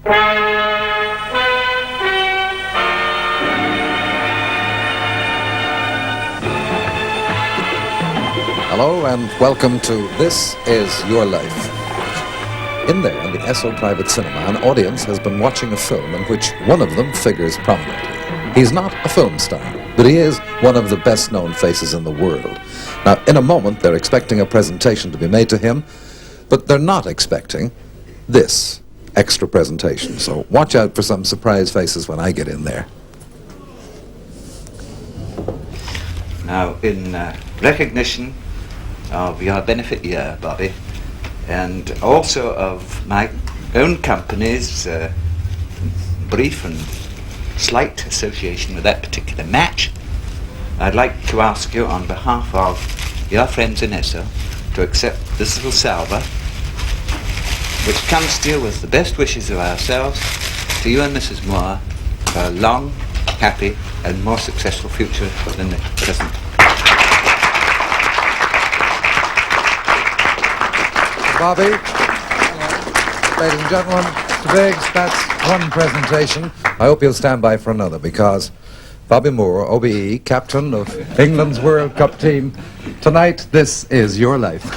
Hello and welcome to This Is Your Life. In there, in the Esso Private Cinema, an audience has been watching a film in which one of them figures prominently. He's not a film star, but he is one of the best-known faces in the world. Now, in a moment, they're expecting a presentation to be made to him, but they're not expecting this extra presentation. So watch out for some surprise faces when I get in there. Now, in recognition of your benefit year, Bobby, and also of my own company's brief and slight association with that particular match, I'd like to ask you on behalf of your friends in Esso to accept this little salver, which comes to you with the best wishes of ourselves to you and Mrs. Moore for a long, happy and more successful future than the present. Bobby, ladies and gentlemen, Mr. Biggs, that's one presentation. I hope you'll stand by for another, because Bobby Moore, OBE, captain of England's World Cup team, tonight, this is your life.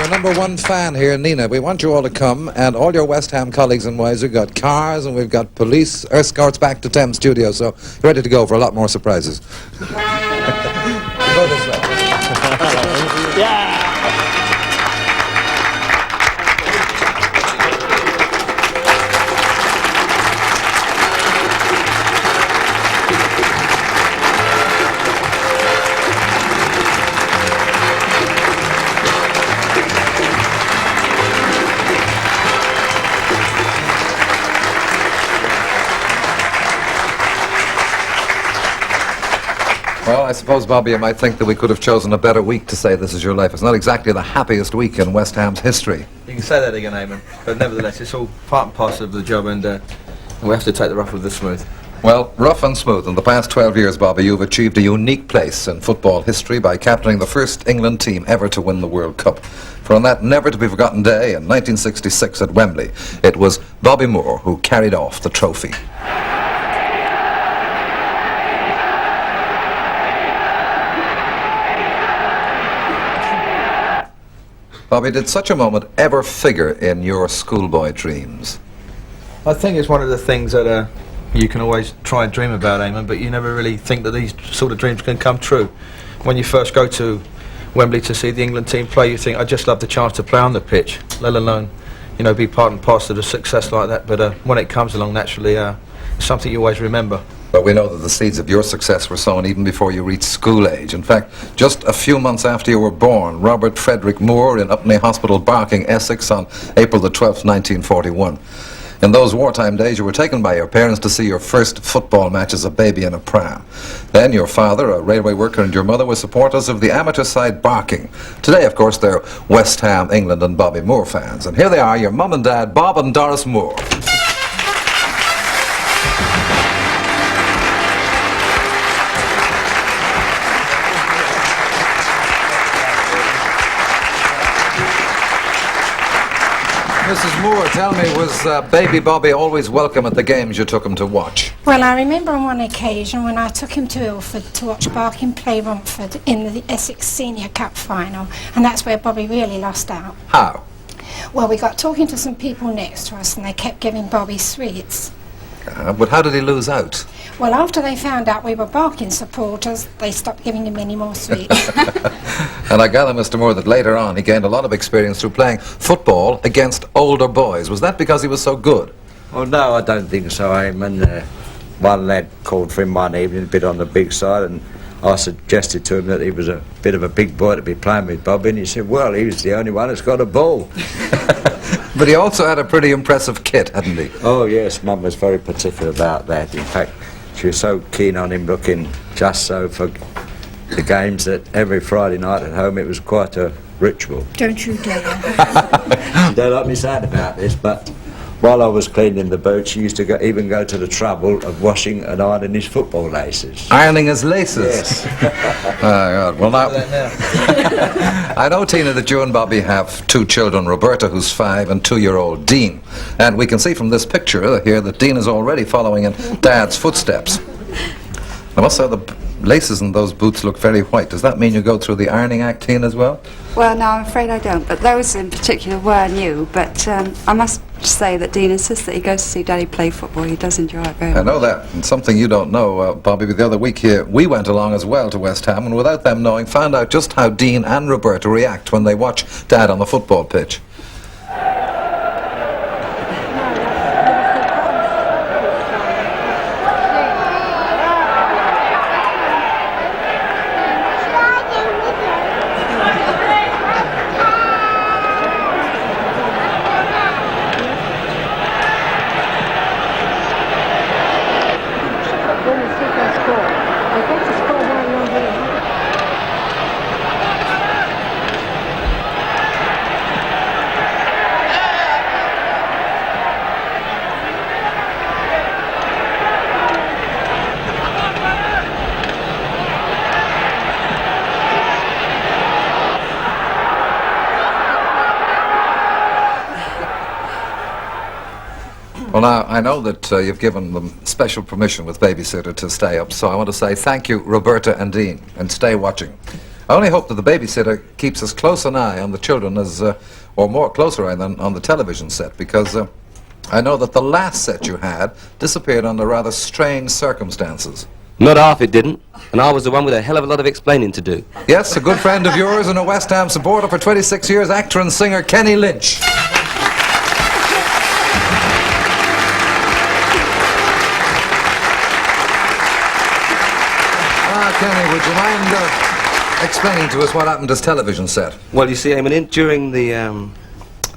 Number one fan here, Nina. We want you all to come, and all your West Ham colleagues and wives. We've got cars and we've got police escorts back to Thames Studio, so you're ready to go for a lot more surprises. Go this way. Yeah. Well, I suppose, Bobby, you might think that we could have chosen a better week to say this is your life. It's not exactly the happiest week in West Ham's history. You can say that again, Eamon, but nevertheless, it's all part and parcel of the job, and we have to take the rough with the smooth. Well, rough and smooth. In the past 12 years, Bobby, you've achieved a unique place in football history by captaining the first England team ever to win the World Cup. For on that never-to-be-forgotten day in 1966 at Wembley, it was Bobby Moore who carried off the trophy. Bobby, did such a moment ever figure in your schoolboy dreams? I think it's one of the things that you can always try and dream about, Eamon, but you never really think that these sort of dreams can come true. When you first go to Wembley to see the England team play, you think, I just love the chance to play on the pitch, let alone, you know, be part and parcel of a success like that. But when it comes along naturally, it's something you always remember. But we know that the seeds of your success were sown even before you reached school age. In fact, just a few months after you were born, Robert Frederick Moore in Upney Hospital, Barking, Essex, on April the 12th, 1941. In those wartime days, you were taken by your parents to see your first football match as a baby in a pram. Then your father, a railway worker, and your mother were supporters of the amateur side Barking. Today, of course, they're West Ham, England, and Bobby Moore fans. And here they are, your mum and dad, Bob and Doris Moore. Mrs. Moore, tell me, was baby Bobby always welcome at the games you took him to watch? Well, I remember on one occasion when I took him to Ilford to watch Barking play Romford in the Essex Senior Cup final, and that's where Bobby really lost out. How? Well, we got talking to some people next to us and they kept giving Bobby sweets. But how did he lose out? Well, after they found out we were Barking supporters, they stopped giving him any more sweets. And I gather, Mr. Moore, that later on he gained a lot of experience through playing football against older boys. Was that because he was so good? Well, no, I don't think so, Eamon. One lad called for him one evening, a bit on the big side, and I suggested to him that he was a bit of a big boy to be playing with Bobby, and he said, well, he was the only one that's got a ball. But he also had a pretty impressive kit, hadn't he? Oh, yes, Mum was very particular about that. In fact, she was so keen on him looking just so for the games that every Friday night at home it was quite a ritual. Don't you dare. You don't like me saying about this, but while I was cleaning the boots, he used to even go to the trouble of washing and ironing his football laces. Ironing his laces. Yes. God. Well, now, I know, Tina, that you and Bobby have 2 children, Roberta, who's 5, and 2-year-old Dean. And we can see from this picture here that Dean is already following in Dad's footsteps. I must say the laces in those boots look very white. Does that mean you go through the ironing act, Tina, as well? Well, no, I'm afraid I don't, but those in particular were new. But I must say that Dean insists that he goes to see Daddy play football. He does enjoy it very much. I know that. And something you don't know, Bobby, but the other week here, we went along as well to West Ham, and without them knowing, found out just how Dean and Roberta react when they watch Dad on the football pitch. Well, now, I know that you've given them special permission with babysitter to stay up, so I want to say thank you, Roberta and Dean, and stay watching. I only hope that the babysitter keeps as close an eye on the children as, or more closer eye than on the television set, because I know that the last set you had disappeared under rather strange circumstances. Not half it didn't, and I was the one with a hell of a lot of explaining to do. Yes, a good friend of yours and a West Ham supporter for 26 years, actor and singer Kenny Lynch. Kenny, would you mind explaining to us what happened to this television set? Well, you see, Eamon,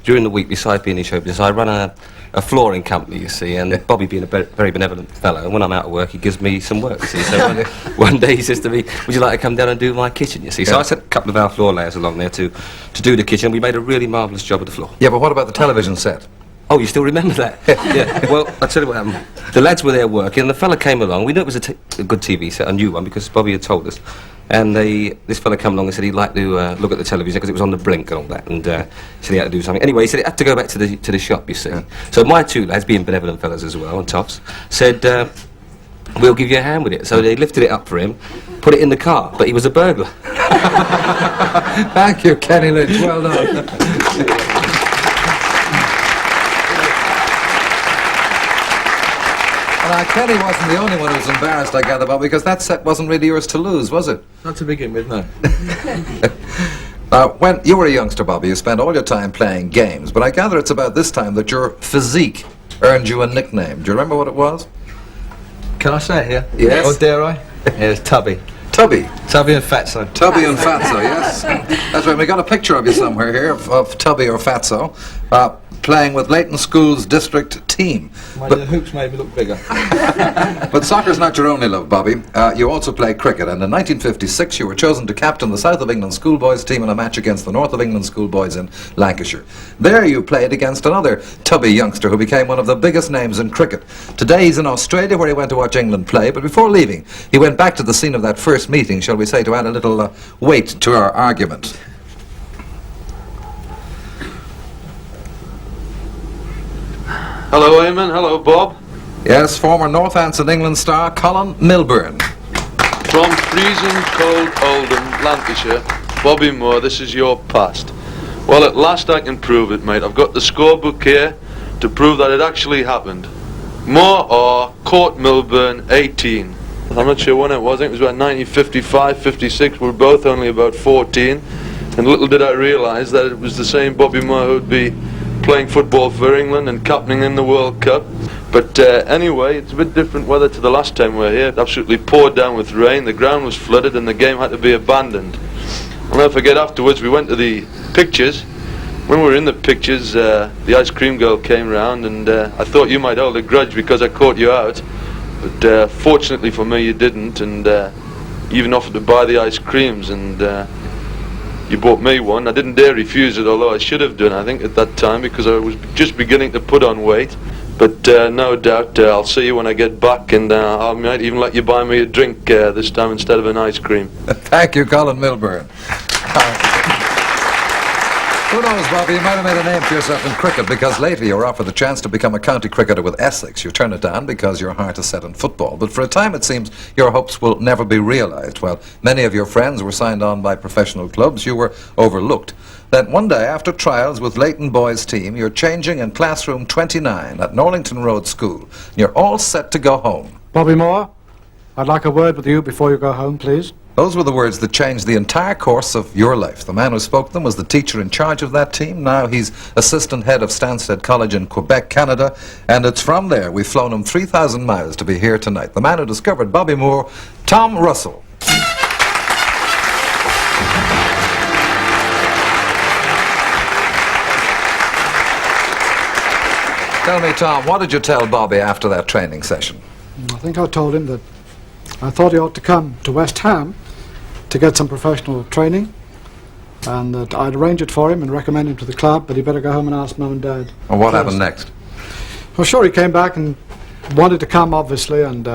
during the week beside being in show business, I run a flooring company, you see, and Bobby being a very benevolent fellow, and when I'm out of work, he gives me some work, you see. So one day he says to me, would you like to come down and do my kitchen, you see? So I sent a couple of our floor layers along there to do the kitchen, and we made a really marvellous job of the floor. Yeah, but what about the television set? Oh, you still remember that? Yeah. Well, I'll tell you what happened. The lads were there working, and the fella came along. We knew it was a good TV set, a new one, because Bobby had told us. And this fella came along and said he'd like to look at the television, because it was on the brink and all that, and said he had to do something. Anyway, he said he had to go back to the shop, you see. Yeah. So my 2 lads, being benevolent fellas as well, and tops, said, we'll give you a hand with it. So they lifted it up for him, put it in the car, but he was a burglar. Thank you, Kenny Lynch. Well done. Kenny wasn't the only one who was embarrassed, I gather, Bob, because that set wasn't really yours to lose, was it? Not to begin with, no. When you were a youngster, Bobby, you spent all your time playing games, but I gather it's about this time that your physique earned you a nickname. Do you remember what it was? Can I say it here? Yes. Or dare I? Yeah, it's Tubby. Tubby. Tubby and Fatso. Tubby and Fatso, yes. That's right, we got a picture of you somewhere here of Tubby or Fatso playing with Leighton School's district team. The hoops made me look bigger. But soccer's not your only love, Bobby. You also play cricket, and in 1956 you were chosen to captain the South of England schoolboys team in a match against the North of England schoolboys in Lancashire. There you played against another Tubby youngster who became one of the biggest names in cricket. Today he's in Australia, where he went to watch England play, but before leaving he went back to the scene of that first meeting, shall we say, to add a little weight to our argument. Hello, Eamon. Hello, Bob. Yes, former Northampton England star Colin Milburn. From freezing cold Oldham, Lancashire, Bobby Moore, this is your past. Well, at last I can prove it, mate. I've got the scorebook here to prove that it actually happened. Moore or Court Milburn, 18. I'm not sure when it was. I think it was about 1955, 56. We were both only about 14. And little did I realise that it was the same Bobby Moore who'd be playing football for England and captaining in the World Cup. But anyway, it's a bit different weather to the last time we were here. It absolutely poured down with rain, the ground was flooded and the game had to be abandoned. I'll never forget, afterwards we went to the pictures. When we were in the pictures, the ice cream girl came round, and I thought you might hold a grudge because I caught you out. But fortunately for me you didn't, and you even offered to buy the ice creams, and you bought me one. I didn't dare refuse it, although I should have done, I think, at that time, because I was just beginning to put on weight. But no doubt I'll see you when I get back, and I might even let you buy me a drink this time instead of an ice cream. Thank you, Colin Milburn. Who knows, Bobby, you might have made a name for yourself in cricket, because later you were offered the chance to become a county cricketer with Essex. You turned it down because your heart is set on football. But for a time it seems your hopes will never be realised. While many of your friends were signed on by professional clubs, you were overlooked. Then one day, after trials with Leighton Boys' team, you're changing in classroom 29 at Norlington Road School. You're all set to go home. Bobby Moore, I'd like a word with you before you go home, please. Those were the words that changed the entire course of your life. The man who spoke them was the teacher in charge of that team. Now he's assistant head of Stansted College in Quebec, Canada, and it's from there we've flown him 3,000 miles to be here tonight. The man who discovered Bobby Moore, Tom Russell. Tell me, Tom, what did you tell Bobby after that training session? I think I told him that I thought he ought to come to West Ham to get some professional training, and that I'd arrange it for him and recommend him to the club, but he better go home and ask Mum and Dad. And what first. happened next? Well, sure, he came back and wanted to come, obviously, and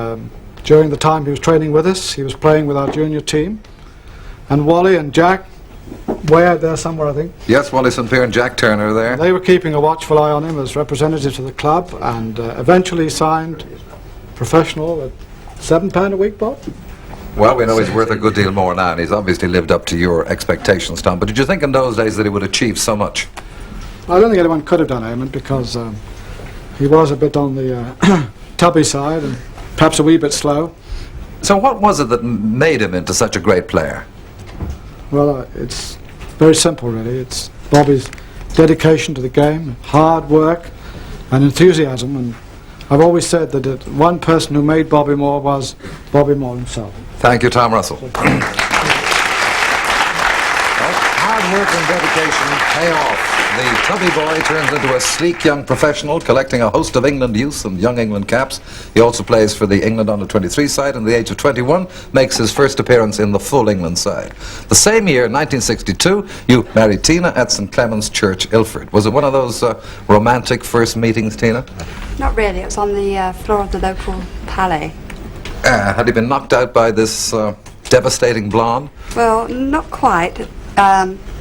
during the time he was training with us, he was playing with our junior team, and Wally and Jack, way out there somewhere, I think, Yes, Wally St. Pierre and Jack Turner there. they were keeping a watchful eye on him as representatives of the club, and eventually signed professional at £7 a week, Bob? Well, we know he's worth a good deal more now, and he's obviously lived up to your expectations, Tom. But did you think in those days that he would achieve so much? I don't think anyone could have done Eamon, because he was a bit on the tubby side and perhaps a wee bit slow. So what was it that made him into such a great player? Well, it's very simple, really. It's Bobby's dedication to the game, hard work and enthusiasm, and I've always said that one person who made Bobby Moore was Bobby Moore himself. Thank you, Tom Russell. Hard work and dedication pay off. The tubby boy turns into a sleek young professional, collecting a host of England youth and young England caps. He also plays for the England under-23 side, and at the age of 21 makes his first appearance in the full England side. The same year, 1962, you married Tina at St Clement's Church, Ilford. Was it one of those romantic first meetings, Tina? Not really, it was on the floor of the local palais. Had he been knocked out by this devastating blonde? Well, not quite.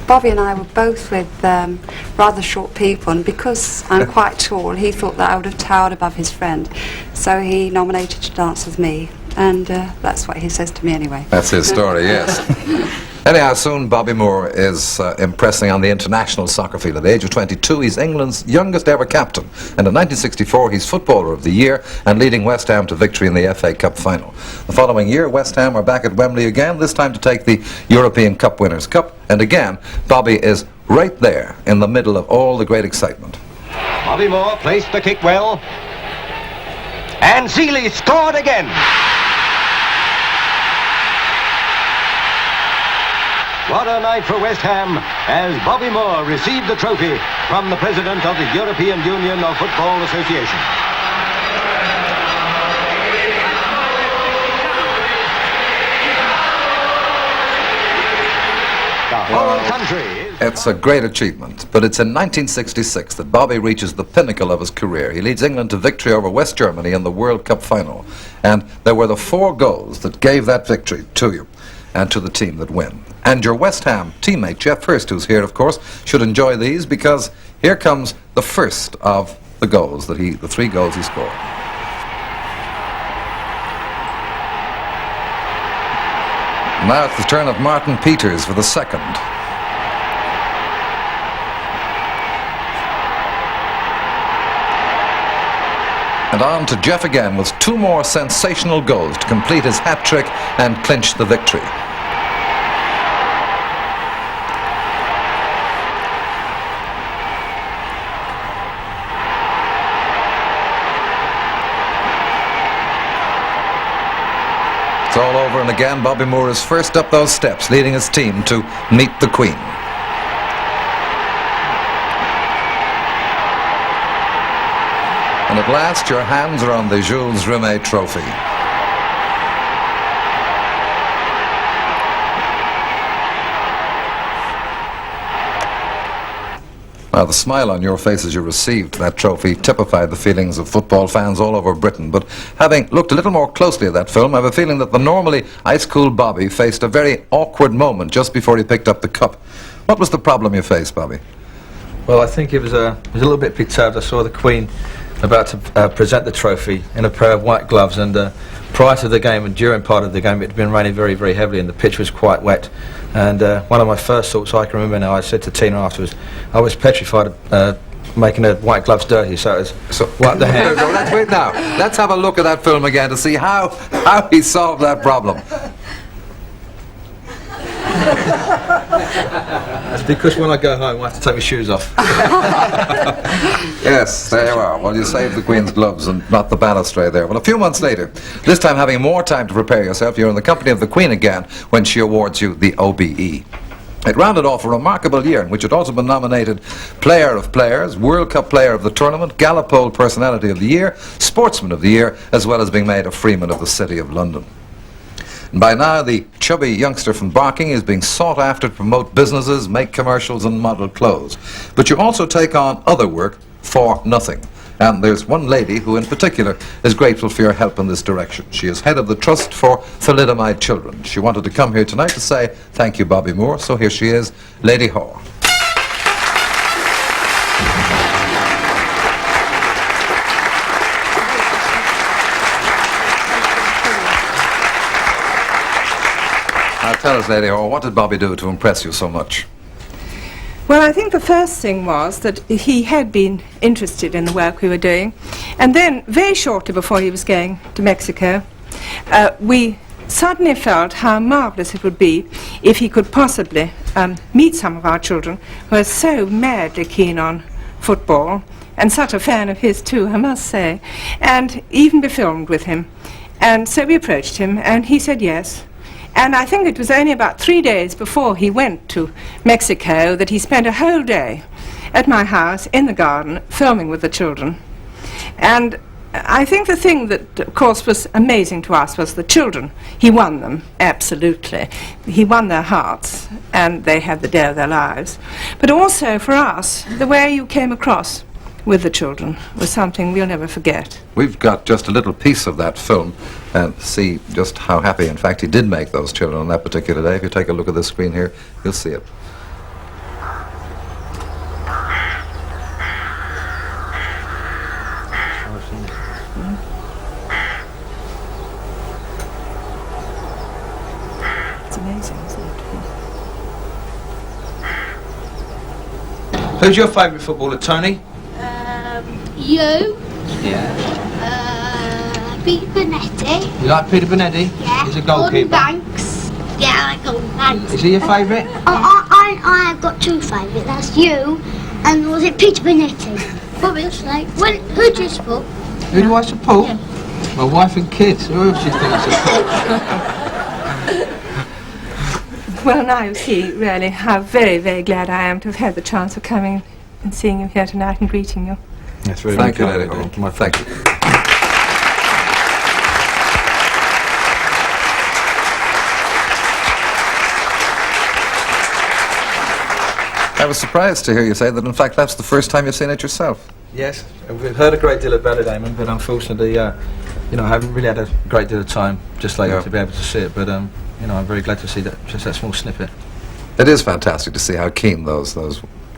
Bobby and I were both with rather short people, and because I'm quite tall, he thought that I would have towered above his friend. So he nominated to dance with me, and that's what he says to me anyway. That's his story, yes. Anyhow, soon Bobby Moore is impressing on the international soccer field. At the age of 22, he's England's youngest ever captain. And in 1964, he's Footballer of the Year and leading West Ham to victory in the FA Cup final. The following year, West Ham are back at Wembley again, this time to take the European Cup Winners' Cup. And again, Bobby is right there in the middle of all the great excitement. Bobby Moore placed the kick well. And Seeley scored again. What a night for West Ham as Bobby Moore received the trophy from the President of the European Union of Football Association. The whole country is... It's a great achievement, but it's in 1966 that Bobby reaches the pinnacle of his career. He leads England to victory over West Germany in the World Cup final. And there were the 4 goals that gave that victory to you and to the team that win. And your West Ham teammate, Geoff Hurst, who's here, of course, should enjoy these, because here comes the first of the goals that the 3 goals he scored. Now it's the turn of Martin Peters for the second. And on to Geoff again with 2 more sensational goals to complete his hat-trick and clinch the victory. It's all over, and again Bobby Moore is first up those steps, leading his team to meet the Queen. And at last your hands are on the Jules Rimet trophy. Now, the smile on your face as you received that trophy typified the feelings of football fans all over Britain. But having looked a little more closely at that film, I have a feeling that the normally ice-cool Bobby faced a very awkward moment just before he picked up the cup. What was the problem you faced, Bobby? Well, I think it was a little bit perturbed. I saw the Queen about to present the trophy in a pair of white gloves, and prior to the game and during part of the game it had been raining very, very heavily and the pitch was quite wet. And one of my first thoughts I can remember now, I said to Tina afterwards, I was petrified of making the white gloves dirty, so it was wipe the hand. No, let's wait now. Let's have a look at that film again to see how he solved that problem. That's because when I go home I have to take my shoes off. Yes, there you are. Well, you saved the Queen's gloves and not the balustrade there. Well, a few months later, this time having more time to prepare yourself, you're in the company of the Queen again when she awards you the OBE. It rounded off a remarkable year in which it also been nominated Player of Players, World Cup Player of the Tournament, Gallopole Personality of the Year, Sportsman of the Year, as well as being made a Freeman of the City of London. And by now, the chubby youngster from Barking is being sought after to promote businesses, make commercials and model clothes. But you also take on other work for nothing. And there's one lady who in particular is grateful for your help in this direction. She is head of the Trust for Thalidomide Children. She wanted to come here tonight to say thank you, Bobby Moore, so here she is, Lady Haw. Now tell us, Lady Haw, what did Bobby do to impress you so much? Well, I think the first thing was that he had been interested in the work we were doing, and then very shortly before he was going to Mexico, we suddenly felt how marvellous it would be if he could possibly meet some of our children who are so madly keen on football, and such a fan of his too, I must say, and even be filmed with him. And so we approached him, and he said yes. And I think it was only about 3 days before he went to Mexico that he spent a whole day at my house in the garden filming with the children. And I think the thing that, of course, was amazing to us was the children. He won them, absolutely. He won their hearts, and they had the day of their lives. But also for us, the way you came across with the children was something we'll never forget. We've got just a little piece of that film and see just how happy, in fact, he did make those children on that particular day. If you take a look at this screen here, you'll see it. It's amazing, isn't it? Who's your favourite footballer, Tony? You. Yeah. Peter Bonetti. You like Peter Bonetti? Yeah. He's a goalkeeper. Gordon Banks. Yeah, I like Gordon Banks. Is he your favourite? I have got two favourites. That's you, and was it Peter Bonetti? Obviously. Well, who do you support? Who do I support? Yeah. My wife and kids. Who else do you think I support? Well, now you see, really, how very, very glad I am to have had the chance of coming and seeing you here tonight and greeting you. That's really Thank you, kind Lady of you. Haw. My thank you. I was surprised to hear you say that, in fact, that's the first time you've seen it yourself. Yes, we've heard a great deal about it, Eamon, but unfortunately, you know, I haven't really had a great deal of time just lately to be able to see it. But you know, I'm very glad to see that just that small snippet. It is fantastic to see how keen those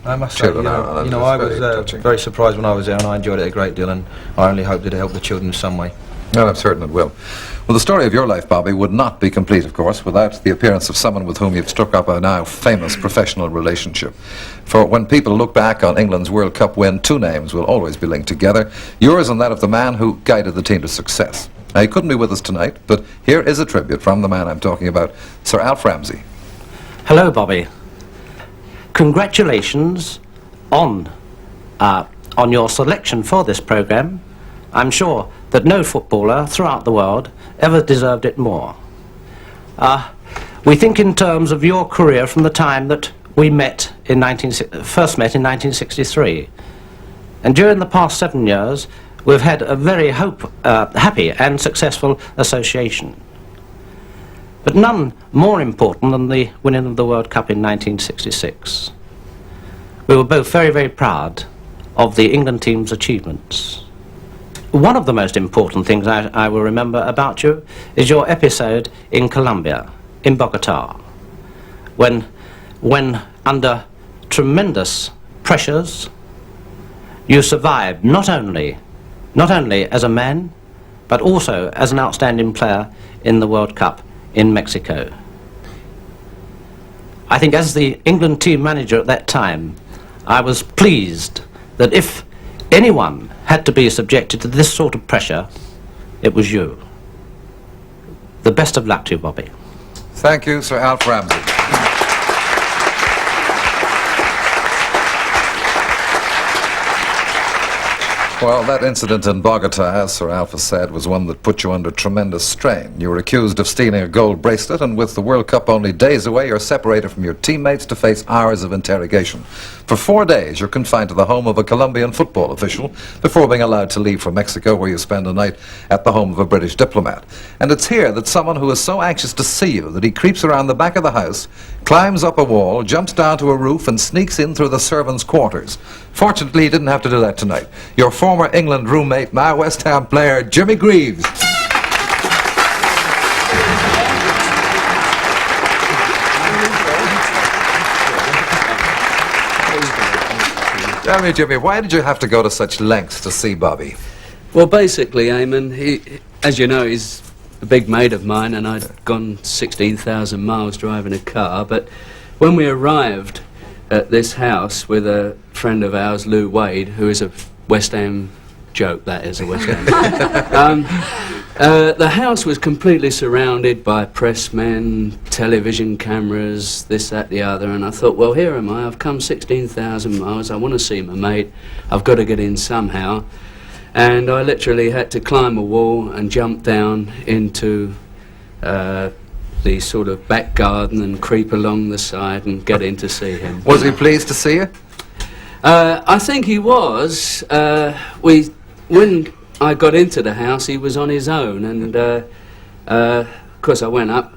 I must say, children are. you know, I was very surprised when I was there, and I enjoyed it a great deal, and I only hope that it helped the children in some way. No, I'm certain it will. Well, the story of your life, Bobby, would not be complete, of course, without the appearance of someone with whom you've struck up a now famous professional relationship. For when people look back on England's World Cup win, two names will always be linked together, yours and that of the man who guided the team to success. Now, he couldn't be with us tonight, but here is a tribute from the man I'm talking about, Sir Alf Ramsey. Hello, Bobby. Congratulations on your selection for this programme. I'm sure that no footballer throughout the world ever deserved it more. We think in terms of your career from the time that we first met in 1963. And during the past 7 years, we've had a very happy and successful association. But none more important than the winning of the World Cup in 1966. we were both very, very proud of the England team's achievements. One of the most important things I will remember about you is your episode in Colombia, in Bogota, when under tremendous pressures, you survived not only as a man, but also as an outstanding player in the World Cup in Mexico. I think as the England team manager at that time, I was pleased that if anyone had to be subjected to this sort of pressure, it was you. The best of luck to you, Bobby. Thank you, Sir Alf Ramsey. Well, that incident in Bogota, as Sir Alf has said, was one that put you under tremendous strain. You were accused of stealing a gold bracelet, and with the World Cup only days away, you're separated from your teammates to face hours of interrogation. For 4 days, you're confined to the home of a Colombian football official before being allowed to leave for Mexico, where you spend a night at the home of a British diplomat. And it's here that someone who is so anxious to see you that he creeps around the back of the house, climbs up a wall, jumps down to a roof, and sneaks in through the servants' quarters. Fortunately, he didn't have to do that tonight. Your former England roommate, now West Ham player, Jimmy Greaves. Tell me, Jimmy, why did you have to go to such lengths to see Bobby? Well, basically, Eamon, he, as you know, he's a big mate of mine, and I'd gone 16,000 miles driving a car, but when we arrived at this house with a friend of ours, Lou Wade, who is a West Ham joke, that is a West Ham. The house was completely surrounded by pressmen, television cameras, this, that, the other, and I thought, well, here am I, I've come 16,000 miles, I want to see my mate, I've got to get in somehow, and I literally had to climb a wall and jump down into the sort of back garden and creep along the side and get in to see him. Was he pleased to see you? I think he was. When I got into the house, he was on his own, and of course I went up,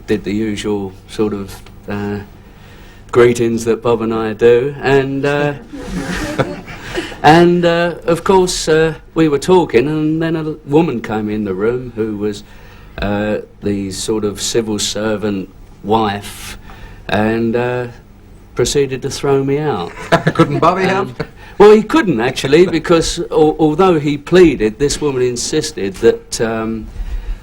did the usual sort of greetings that Bob and I do, and of course we were talking, and then a woman came in the room who was the sort of civil servant wife, and proceeded to throw me out. Couldn't Bobby help? Well, he couldn't actually, because although he pleaded, this woman insisted that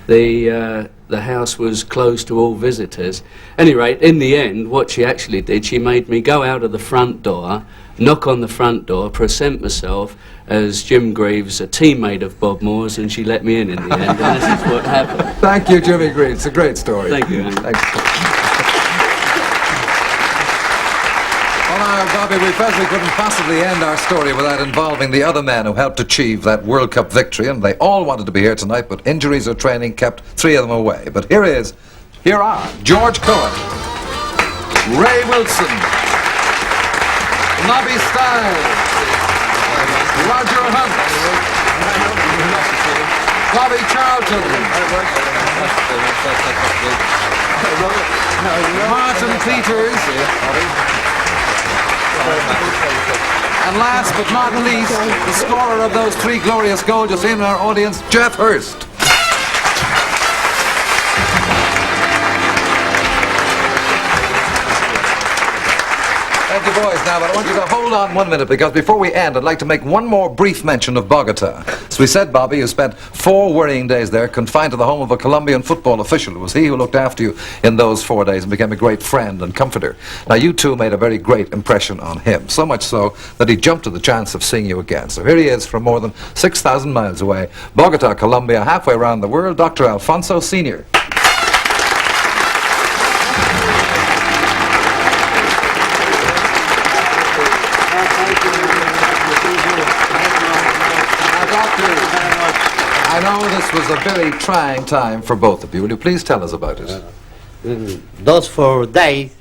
the house was closed to all visitors. At any rate, in the end, what she actually did, she made me go out of the front door, knock on the front door, present myself as Jim Greaves, a teammate of Bob Moore's, and she let me in the end, and this is what happened. Thank you, Jimmy Greaves. It's a great story. Thank you. Thanks. Well, now, Bobby, we felt we couldn't possibly end our story without involving the other men who helped achieve that World Cup victory, and they all wanted to be here tonight, but injuries or training kept 3 of them away. But here are George Cohen, Ray Wilson, Nobby Stiles, Roger Hunt, Bobby Charlton, Martin Peters, and last but not least, the scorer of those 3 glorious goals just in our audience, Jeff Hurst. Thank you, boys. Now, but I want you to hold on 1 minute, because before we end, I'd like to make one more brief mention of Bogota. As we said, Bobby, you spent 4 worrying days there, confined to the home of a Colombian football official. It was he who looked after you in those 4 days and became a great friend and comforter. Now, you two made a very great impression on him, so much so that he jumped at the chance of seeing you again. So here he is from more than 6,000 miles away, Bogota, Colombia, halfway around the world, Dr. Alfonso Sr. I know this was a very trying time for both of you. Will you please tell us about it? Those 4 days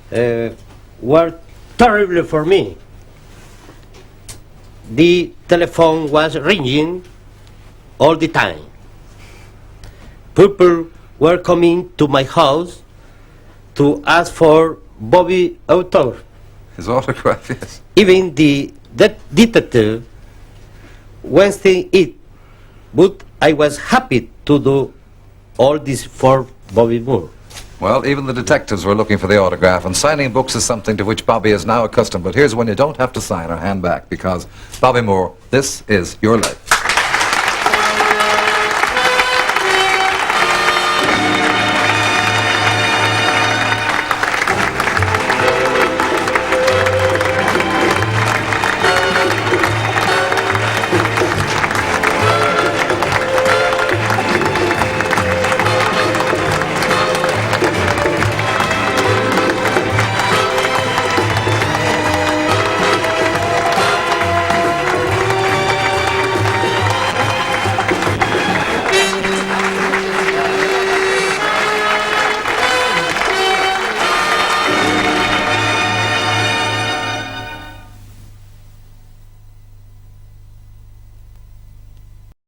were terrible for me. The telephone was ringing all the time. People were coming to my house to ask for Bobby Autor. His autograph, yes. Even that detective went to it, but I was happy to do all this for Bobby Moore. Well, even the detectives were looking for the autograph, and signing books is something to which Bobby is now accustomed. But here's when you don't have to sign or hand back, because Bobby Moore, this is your life.